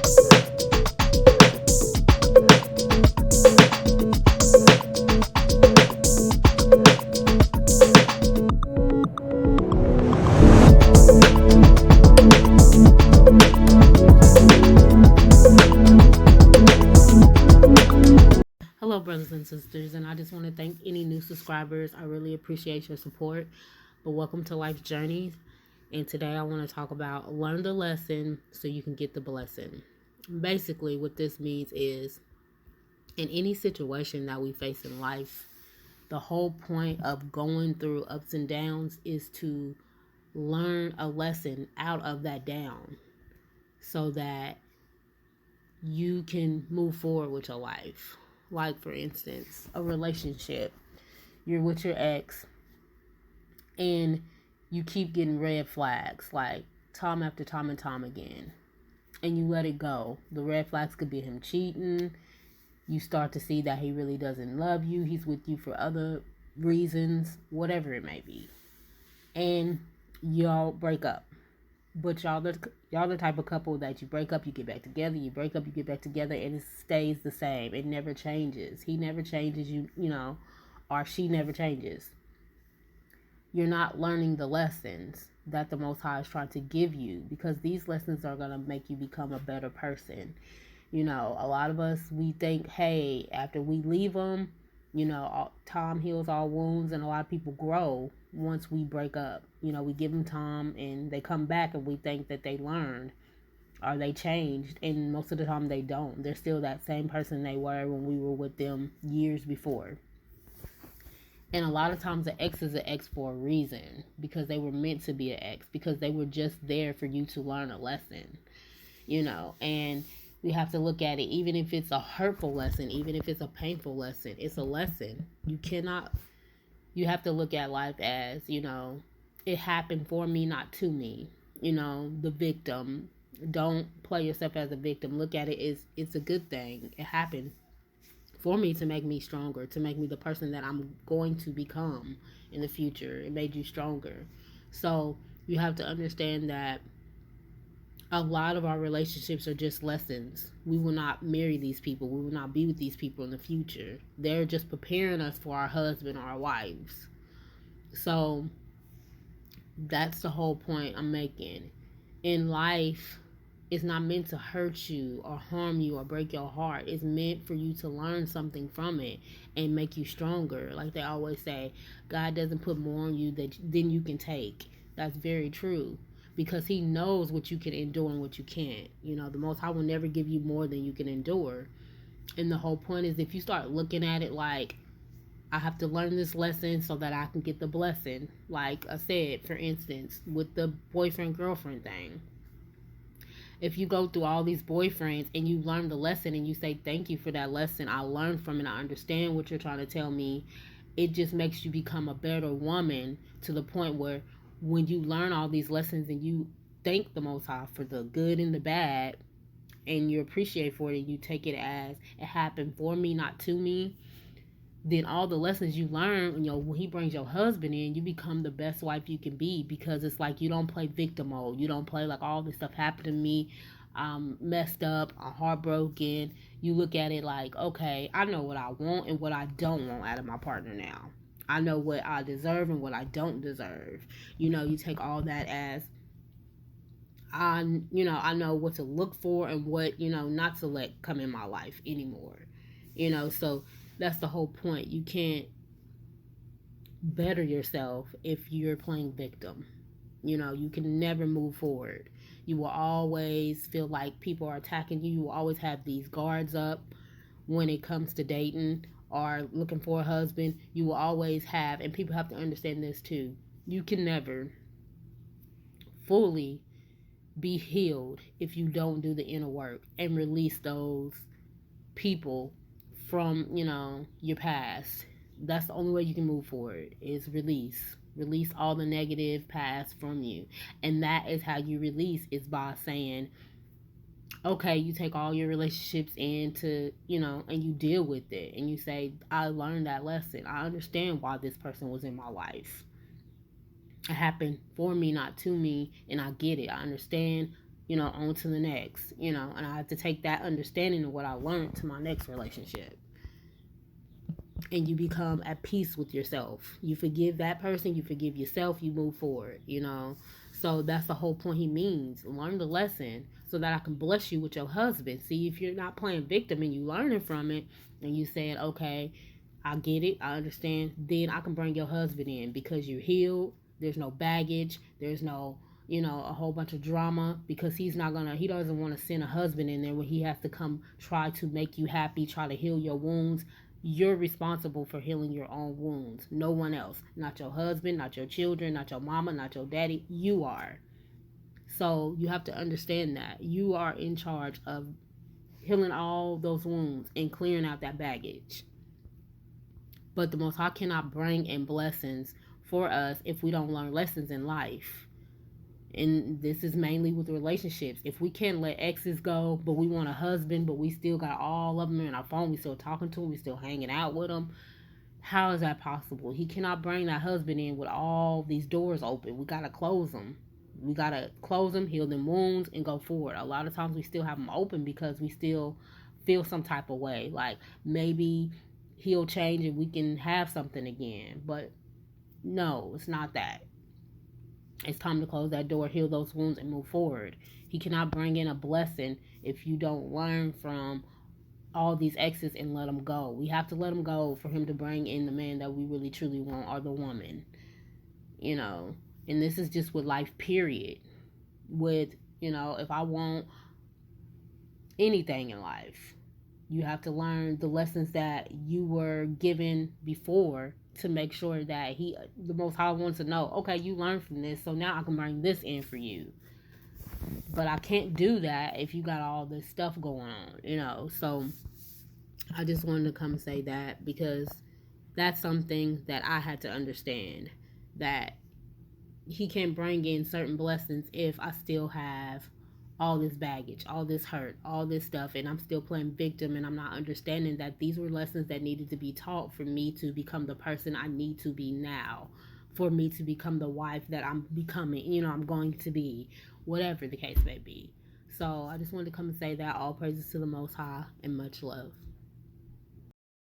Hello, brothers and sisters, and I just want to thank any new subscribers. I really appreciate your support. But welcome to Life's Journey. And today I want to talk about learn the lesson so you can get the blessing. Basically, what this means is in any situation that we face in life, the whole point of going through ups and downs is to learn a lesson out of that down so that you can move forward with your life. Like, for instance, a relationship. You're with your ex and you keep getting red flags, like time after time and time again. And you let it go. The red flags could be him cheating. You start to see that he really doesn't love you. He's with you for other reasons, whatever it may be. And y'all break up. But y'all the type of couple that you break up, you get back together, you break up, you get back together, and it stays the same. It never changes. He never changes, or she never changes. You're not learning the lessons that the Most High is trying to give you, because these lessons are going to make you become a better person. A lot of us, we think, hey, after we leave them, time heals all wounds, and a lot of people grow once we break up. We give them time and they come back and we think that they learned or they changed, and most of the time they don't. They're still that same person they were when we were with them years before. And a lot of times an ex is an ex for a reason, because they were meant to be an ex, because they were just there for you to learn a lesson, and we have to look at it, even if it's a hurtful lesson, even if it's a painful lesson, it's a lesson. You have to look at life as, it happened for me, not to me. The victim. Don't play yourself as a victim. Look at it as it's a good thing. It happened for me to make me stronger, to make me the person that I'm going to become in the future. It made you stronger. So you have to understand that a lot of our relationships are just lessons. We will not marry these people. We will not be with these people in the future. They're just preparing us for our husband or our wives. So that's the whole point I'm making. In life, it's not meant to hurt you or harm you or break your heart. It's meant for you to learn something from it and make you stronger. Like they always say, God doesn't put more on you than you can take. That's very true, because he knows what you can endure and what you can't. The Most High will never give you more than you can endure. And the whole point is, if you start looking at it like, I have to learn this lesson so that I can get the blessing. Like I said, for instance, with the boyfriend-girlfriend thing. If you go through all these boyfriends and you learn the lesson and you say, thank you for that lesson, I learned from it, I understand what you're trying to tell me, it just makes you become a better woman, to the point where when you learn all these lessons and you thank the Most High for the good and the bad, and you appreciate for it, and you take it as it happened for me, not to me, then all the lessons you learn, when he brings your husband in, you become the best wife you can be, because it's like you don't play victim mode. You don't play like, all this stuff happened to me, I'm messed up, I'm heartbroken. You look at it like, okay, I know what I want and what I don't want out of my partner now. I know what I deserve and what I don't deserve. You take all that as, I know what to look for and what, not to let come in my life anymore. So that's the whole point. You can't better yourself if you're playing victim. You can never move forward. You will always feel like people are attacking you. You will always have these guards up when it comes to dating or looking for a husband. You will always have, and people have to understand this too, you can never fully be healed if you don't do the inner work and release those people from, your past. That's the only way you can move forward, is release all the negative past from you. And that is how you release, is by saying, okay, you take all your relationships into, and you deal with it, and you say, I learned that lesson. I understand why this person was in my life. It happened for me, not to me, and I get it. I understand. on to the next, and I have to take that understanding of what I learned to my next relationship. And you become at peace with yourself. You forgive that person, you forgive yourself, you move forward. So that's the whole point. He means learn the lesson so that I can bless you with your husband. See, if you're not playing victim and you learning from it and you saying, okay, I get it, I understand, then I can bring your husband in because you're healed. There's no baggage. There's no, a whole bunch of drama, because he doesn't want to send a husband in there where he has to come try to make you happy, try to heal your wounds. You're responsible for healing your own wounds. No one else. Not your husband, not your children, not your mama, not your daddy. You are. So you have to understand that. You are in charge of healing all those wounds and clearing out that baggage. But the Most High cannot bring in blessings for us if we don't learn lessons in life. And this is mainly with relationships. If we can't let exes go, but we want a husband, but we still got all of them in our phone, we still talking to them, we still hanging out with them, how is that possible? He cannot bring that husband in with all these doors open. We got to close them. We got to close them, heal them wounds, and go forward. A lot of times we still have them open because we still feel some type of way. Like maybe he'll change and we can have something again. But no, it's not that. It's time to close that door, heal those wounds, and move forward. He cannot bring in a blessing if you don't learn from all these exes and let them go. We have to let them go for him to bring in the man that we really truly want, or the woman. And this is just with life, period. With, if I want anything in life, you have to learn the lessons that you were given before to make sure that the Most High wants to know, okay, you learned from this, so now I can bring this in for you. But I can't do that if you got all this stuff going on, So I just wanted to come and say that, because that's something that I had to understand, that he can bring in certain blessings if I still have all this baggage, all this hurt, all this stuff, and I'm still playing victim, and I'm not understanding that these were lessons that needed to be taught for me to become the person I need to be now, for me to become the wife that I'm becoming, I'm going to be, whatever the case may be. So I just wanted to come and say that. All praises to the Most High, and much love.